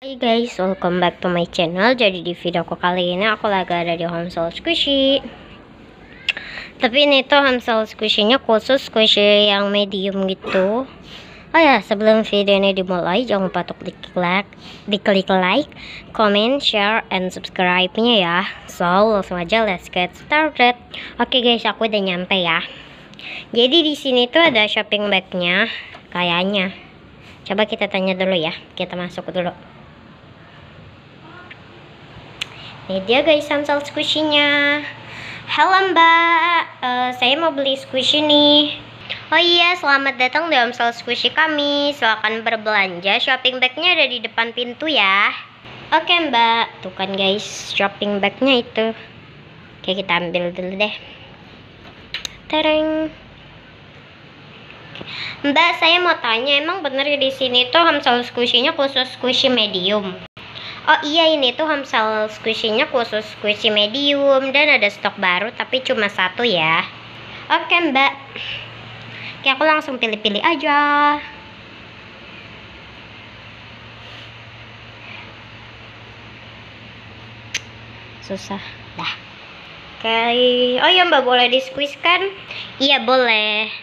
Hai guys, welcome back to my channel. Jadi di videoku kali ini aku lagi ada di Homesol Squishy. Tapi ini tuh Homesol Squishy-nya khusus squishy yang medium gitu. Oh ya, sebelum video ini dimulai jangan lupa untuk diklik like, comment, share, and subscribe-nya ya. So, langsung aja let's get started. Oke guys, aku udah nyampe ya. Jadi di sini tuh ada shopping bag-nya kayaknya. Coba kita tanya dulu ya. Kita masuk dulu. Ini dia guys Homesol Squishy-nya. Halo mbak, saya mau beli squishy nih. Oh iya, selamat datang di Homesol Squishy kami. Silakan berbelanja, shopping bag-nya ada di depan pintu ya. Oke mbak, tuh kan guys shopping bag-nya itu. Oke, kita ambil dulu deh. Tereng. Mbak, saya mau tanya, emang bener di sini tuh Homesol Squishy-nya khusus squishy medium? Oh iya, ini tuh Homesol Squishy-nya khusus squishy medium dan ada stok baru tapi cuma satu ya. Oke mbak. Oke, aku langsung pilih-pilih aja. Susah dah. Oke. Oh ya mbak, boleh di squeeze kan? Iya boleh.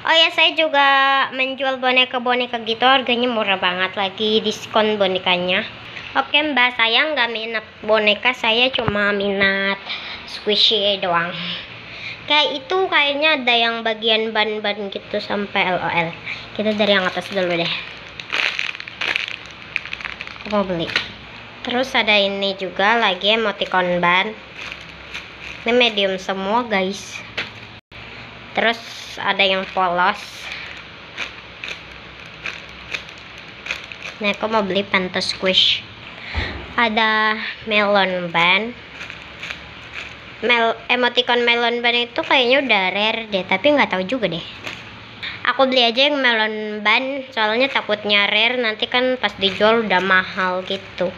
Oh ya, saya juga menjual boneka-boneka gitu, harganya murah banget, lagi diskon bonekanya. Oke mbak, saya nggak minat boneka, saya cuma minat squishy doang. Kayak itu kayaknya ada yang bagian ban-ban gitu sampai LOL. Kita dari yang atas dulu deh. Aku mau beli. Terus ada ini juga lagi emoticon ban. Ini medium semua guys. Terus ada yang polos. Nah, aku mau beli Pento Squish. Ada melon ban. Emoticon melon ban itu kayaknya udah rare deh, tapi nggak tahu juga deh. Aku beli aja yang melon ban, soalnya takutnya rare nanti kan pas dijual udah mahal gitu.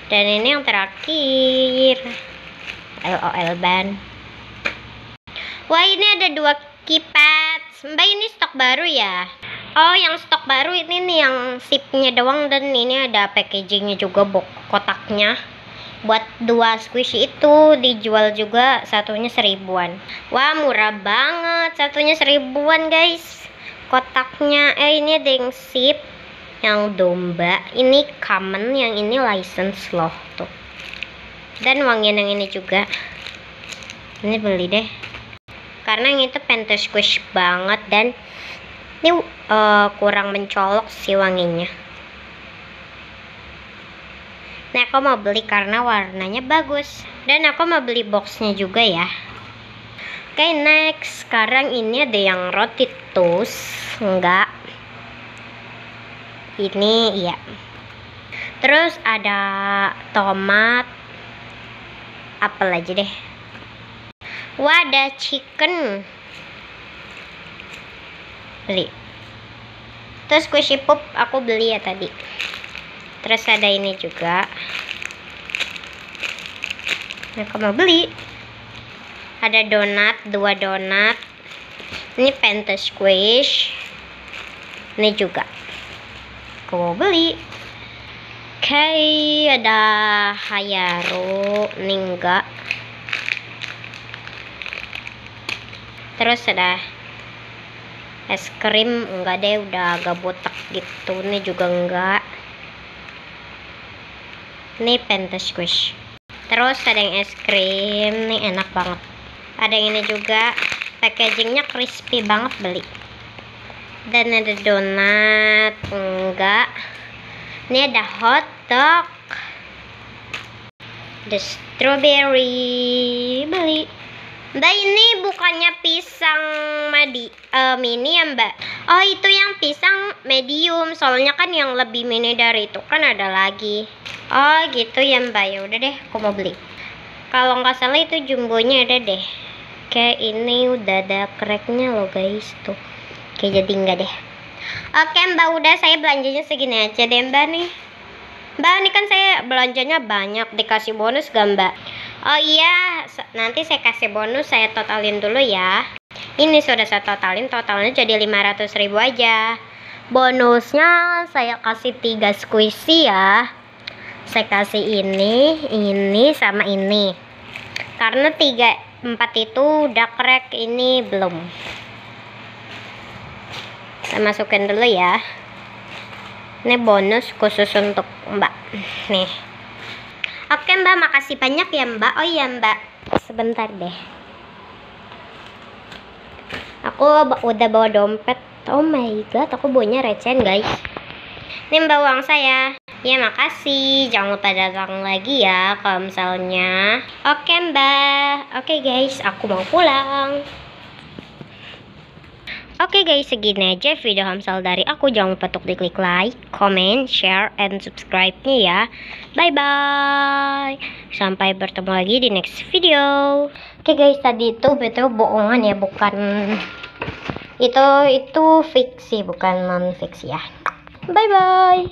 Dan ini yang terakhir, LOL ban. Wah, ini ada 2 keypad. Mbak, ini stok baru ya? Oh, yang stok baru ini nih yang sipnya doang, dan ini ada packagingnya juga, kotaknya. Buat 2 squishy itu dijual juga satunya 1000-an. Wah, murah banget, satunya 1000-an guys. Kotaknya, ini ada yang sip, yang domba. Ini common, yang ini license loh tuh. Dan wangian yang ini juga. Ini beli deh. Karena yang itu Pento Squish banget dan ini kurang mencolok sih wanginya. Nah, aku mau beli karena warnanya bagus. Dan aku mau beli boxnya juga ya. Oke, next. Sekarang ini ada yang roti toast. Enggak. Ini iya. Terus ada tomat. Apel aja deh. Wah, ada chicken. Beli. Terus squishy pop aku beli ya tadi. Terus ada ini juga. Nah, aku mau beli. Ada donat, 2 donat. Ini Pento Squish. Ini juga. Aku mau beli. Oke, ada Hayaro. Ini enggak. Terus ada es krim, enggak deh, udah agak botak gitu. Ini juga enggak. Ini Pento Squish. Terus ada yang es krim, nih enak banget. Ada yang ini juga, packagingnya crispy banget, beli. Dan ada donat, enggak. Ini ada hotdog. Ada strawberry, beli. Mbak, ini bukannya pisang mini ya mbak? Oh, itu yang pisang medium, soalnya kan yang lebih mini dari itu kan ada lagi. Oh gitu ya mbak, ya udah deh, aku mau beli. Kalau nggak salah itu jumbonya ada deh. Kayak ini udah ada cracknya loh guys tuh. Oke, jadi enggak deh. Oke mbak, udah, saya belanjanya segini aja deh mbak nih. Mbak, ini kan saya belanjanya banyak, dikasih bonus gak mbak? Oh iya, nanti saya kasih bonus, saya totalin dulu ya. Ini sudah saya totalin, totalnya jadi 500.000 aja. Bonusnya saya kasih 3 squishy ya. Saya kasih ini sama ini. Karena 4 itu udah crack, ini belum. Saya masukin dulu ya. Ini bonus khusus untuk Mbak. Nih. Oke Mbak, makasih banyak ya Mbak. Oh iya Mbak, sebentar deh. Aku udah bawa dompet. Oh my god, aku bawanya receh guys. Ini Mbak uang saya. Ya makasih. Jangan lupa datang lagi ya kalau misalnya. Oke Mbak. Oke guys, aku mau pulang. Oke guys, segini aja video Hamsal dari aku. Jangan lupa untuk diklik like, comment, share, and subscribe-nya ya. Bye-bye. Sampai bertemu lagi di next video. Oke guys, tadi itu betul bohongan ya, bukan itu fiksi, bukan non fiksi ya. Bye-bye.